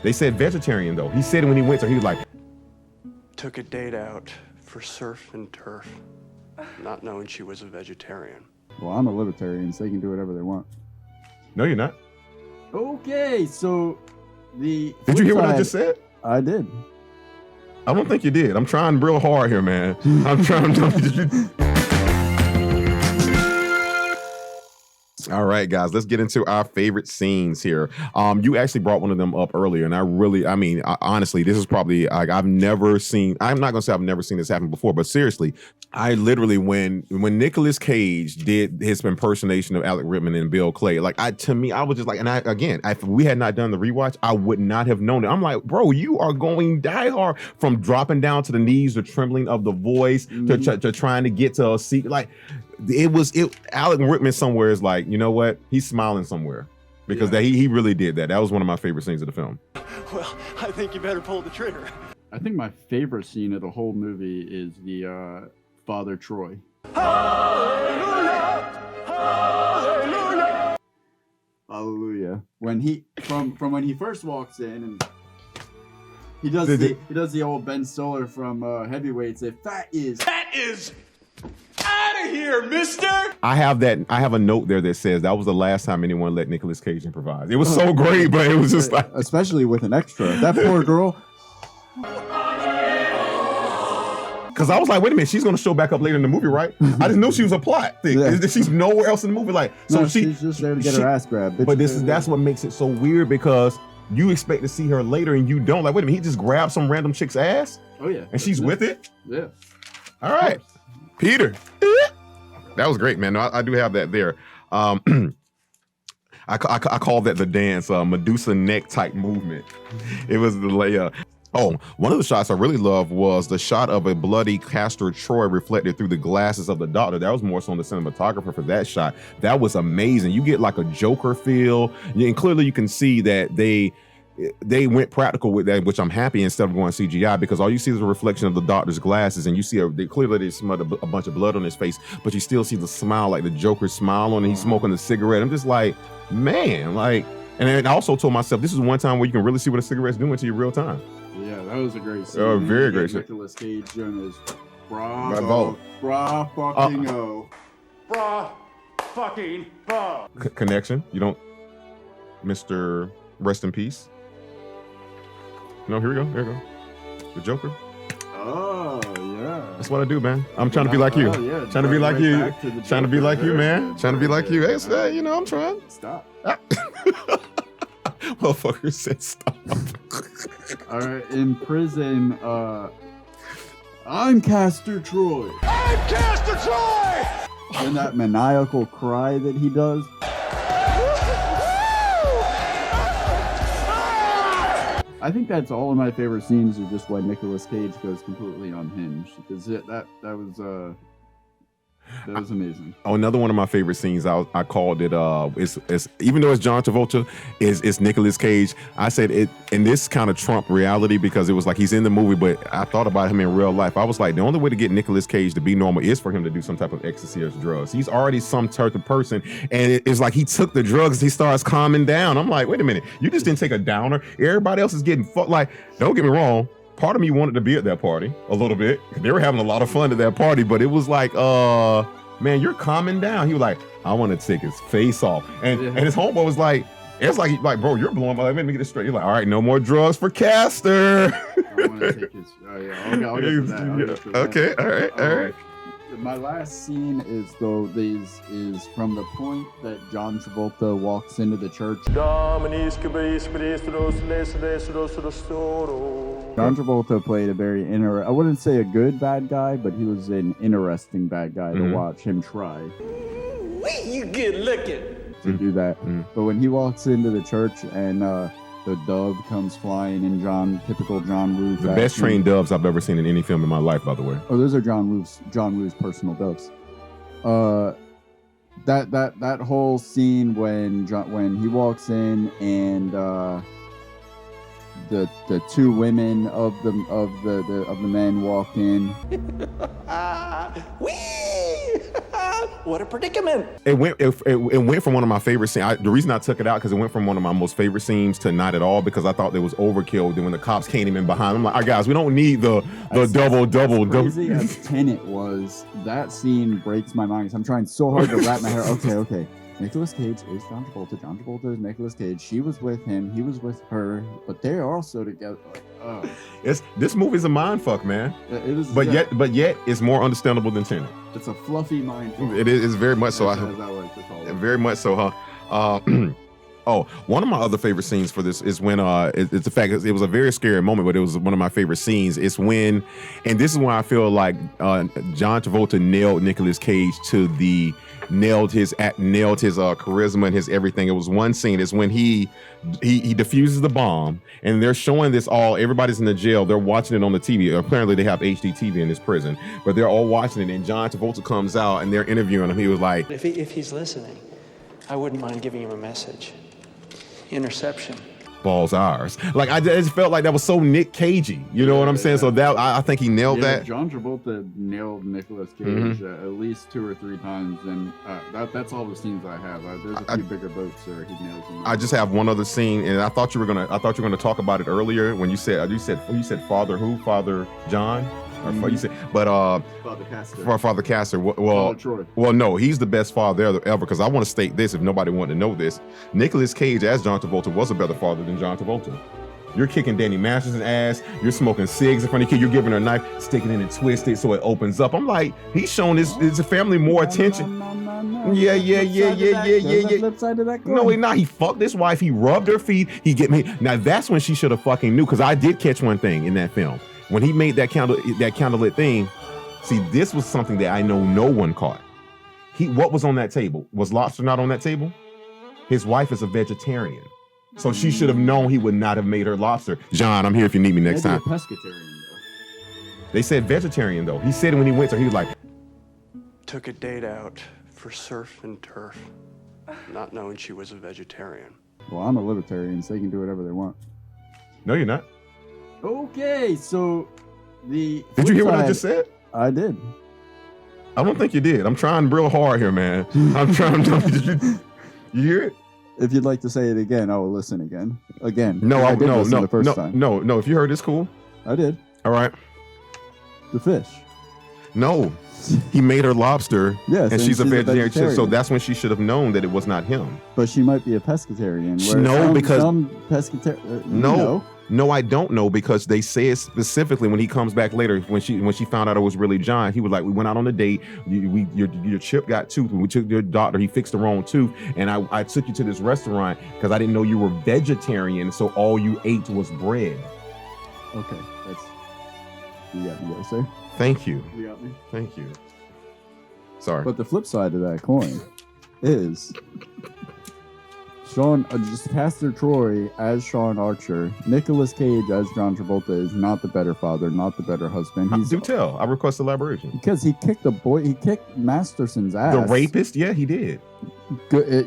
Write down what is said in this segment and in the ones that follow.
They said vegetarian though. He said it when he went to. He was like, took a date out for surf and turf, not knowing she was a vegetarian. Well, I'm a libertarian, so they can do whatever they want. no, you're not. Okay, so the Did you hear what I flip just side- said? I did. I don't think you did. I'm trying real hard here, man. I'm trying. All right, guys, let's get into our favorite scenes here. You actually brought one of them up earlier, and honestly, this is probably like I'm not gonna say I've never seen this happen before, but seriously, I literally when Nicolas Cage did his impersonation of Alec Rittman and Bill Clay, I was just like, if we had not done the rewatch, I would not have known it. I'm like, bro, you are going die hard from dropping down to the knees, the trembling of the voice, to trying to get to a seat, like. Alec Rittman somewhere is like, you know what? He's smiling somewhere because he really did that. That was one of my favorite scenes of the film. Well, I think you better pull the trigger. I think my favorite scene of the whole movie is the Father Troy. Hallelujah! Hallelujah! Hallelujah! When he from when he first walks in and he does the old Ben Stiller from Heavyweights. That is out of here, mister! I have a note there that says that was the last time anyone let Nicolas Cage improvise. It was so great, but it was just like... Especially with an extra. That poor girl. Because I was like, wait a minute, she's going to show back up later in the movie, right? I just knew she was a plot thing. Yeah. She's nowhere else in the movie. She's just there to get her ass grabbed. But that's what makes it so weird, because you expect to see her later and you don't. Like, wait a minute, he just grabbed some random chick's ass? Oh, yeah. And she's with it? Yeah. All right. Peter. That was great, man. No, I do have that there. I call that the dance, Medusa neck type movement. It was the layer. One of the shots I really loved was the shot of a bloody Castor Troy reflected through the glasses of the doctor. That was more so on the cinematographer for that shot. That was amazing. You get like a Joker feel, and clearly you can see that they went practical with that, which I'm happy, instead of going CGI, because all you see is a reflection of the doctor's glasses, and you see clearly they smothered a bunch of blood on his face, but you still see the smile, like the Joker's smile on it. He's smoking a cigarette. I'm just like, man, like, and I also told myself, this is one time where you can really see what a cigarette's doing to you real time. Yeah, that was a great scene. Oh, very great shot. Nicolas Cage doing his Bravo. Bra fucking bo. Connection. You don't, Mr. Rest in Peace. No, here we go. There we go. The Joker. Oh, yeah. That's what I do, man. I'm trying to be like you. Oh, yeah. Trying to be like you. Trying to be like you, man. Good. Trying to be like you. Hey, I'm trying. Stop. Motherfucker said stop. All right, in prison, I'm Castor Troy. I'm Castor Troy! And that maniacal cry that he does. I think that's all of my favorite scenes are just when Nicolas Cage goes completely unhinged, because that was amazing. Another one of my favorite scenes, I called it, it's even though it's John Travolta, it's Nicolas Cage. I said it, and this kind of trumped reality, because it was like he's in the movie, but I thought about him in real life. I was like, the only way to get Nicolas Cage to be normal is for him to do some type of ecstasy or drugs. He's already some type of person, and it's like he took the drugs, he starts calming down. I'm like, wait a minute, you just didn't take a downer. Everybody else is getting fucked. Like, don't get me wrong, part of me wanted to be at that party a little bit. They were having a lot of fun at that party, but it was like, man, you're calming down. He was like, I want to take his face off. And his homeboy was like, it's like, bro, you're blowing my, let me get this straight. You're like, all right, no more drugs for Castor. I want to take his, I'll get to that. Okay, all right. My last scene is from the point that John Travolta walks into the church. John Travolta played a very I wouldn't say a good bad guy, but he was an interesting bad guy to watch him try. You get licking. To do that. But when he walks into the church and the dove comes flying in typical John Woo fashion. The best trained doves I've ever seen in any film in my life, by the way. Oh, those are John Woo's personal doves. That whole scene when he walks in and the two women of the men walk in. Wee! what a predicament. It went from one of my favorite scenes. The reason I took it out because it went from one of my most favorite scenes to not at all because I thought there was overkill. Then when the cops came in behind, I'm like, all right, guys, we don't need the double. Crazy as Tenet was, that scene breaks my mind. I'm trying so hard to wrap my hair. Okay. Nicolas Cage is John Travolta. John Travolta is Nicolas Cage. She was with him. He was with her. But they're also together. This movie's a mind fuck, man. It is, but yet, it's more understandable than Tenet. It's a fluffy mind fuck. It is very much so. As I like to call it. Very much so, huh? One of my other favorite scenes for this is when it's the fact it was a very scary moment, but it was one of my favorite scenes. It's when, and this is when I feel like John Travolta nailed Nicolas Cage nailed his charisma and his everything. It was one scene. It's when he defuses the bomb, and they're showing this all. Everybody's in the jail. They're watching it on the TV. Apparently, they have HD TV in this prison, but they're all watching it. And John Travolta comes out, and they're interviewing him. He was like, If he's listening, I wouldn't mind giving him a message. Interception. Ball's ours. Like I just felt like that was so Nick Cagey. You know what I'm saying? So that I think he nailed that. John Travolta nailed Nicolas Cage at least 2 or 3 times, and that's all the scenes I have. There's a few bigger boats where he nails them. I just have one other scene, and I thought you were gonna talk about it earlier when you said Father who? Father John? Or you said, but Father Castor. Father Castor. Father Troy. Well, no, he's the best father ever. Because I want to state this, if nobody wanted to know this, Nicolas Cage as John Travolta was a better father than John Travolta. You're kicking Danny Masterson's ass. You're smoking cigs in front of your kid. You're giving her a knife, sticking it in and twist it so it opens up. I'm like, he's showing his family more attention. No. Yeah. Flip side of that coin. No, he not. He fucked his wife. He rubbed her feet. He get me. Now that's when she should have fucking knew. Because I did catch one thing in that film. When he made that candlelit thing, see, this was something that I know no one caught. What was on that table? Was lobster not on that table? His wife is a vegetarian. So she should have known he would not have made her lobster. John, I'm here if you need me next time. Maybe a pescatarian, though. They said vegetarian, though. He said it when he went to her, he was like, Took a date out for surf and turf, not knowing she was a vegetarian. Well, I'm a libertarian, so they can do whatever they want. no, you're not. Okay, so Did you hear what I just said? I did. I don't think you did. I'm trying real hard here, man. I'm trying. You hear it? If you'd like to say it again, I will listen again. No, I did listen the first time. No. If you heard this, cool. I did. All right. The fish. No, he made her lobster. Yes, and she's a vegetarian. So that's when she should have known that it was not him. But she might be a pescatarian. No, because some pescatarian. No, I don't know because they say it specifically when he comes back later. When she found out it was really John, he was like, "We went out on a date. Your chip got tooth. We took your doctor. He fixed the wrong tooth, and I took you to this restaurant because I didn't know you were vegetarian. So all you ate was bread." Okay, you got me there, sir. Thank you. You got me. Thank you. Sorry. But the flip side of that coin is just Castor Troy as Sean Archer, Nicolas Cage as John Travolta is not the better father, not the better husband. Do tell. I request elaboration. Because he kicked Masterson's ass. The rapist? Yeah, he did.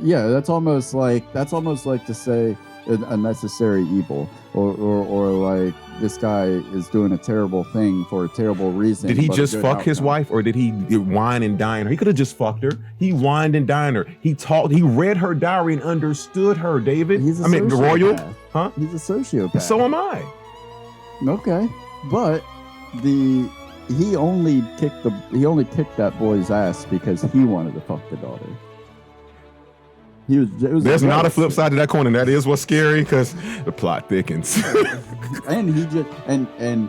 Yeah, that's almost like to say a necessary evil, or like this guy is doing a terrible thing for a terrible reason. Did he just fuck his wife, or did he wine and dine her? He could have just fucked her. He wined and dined her. He read her diary and understood her, David. Royal, huh? He's a sociopath. So am I. Okay, but he only kicked that boy's ass because he wanted to fuck the daughter. There's not a flip side to that coin, and that is what's scary because the plot thickens. And he just and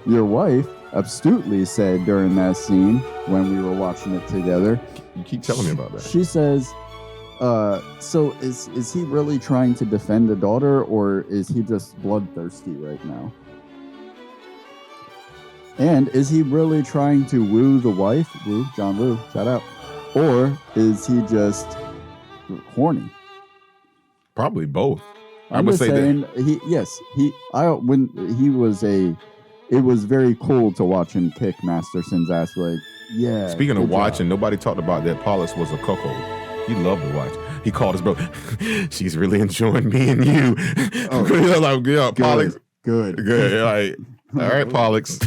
your wife astutely said during that scene when we were watching it together. You keep telling me about that. She says, "So is he really trying to defend the daughter, or is he just bloodthirsty right now? And is he really trying to woo the wife? Woo, John Woo, shout out. Or is he just horny?" Probably both. I I'm would just say saying, that. It was very cool to watch him kick Masterson's ass. Like, yeah. Speaking of good watching, job. nobody talked about that. Paulus was a cuckold. He loved to watch. He called his bro. She's really enjoying me and you. Oh, like, yeah, Pollux. Good. Good. All right, Pollux.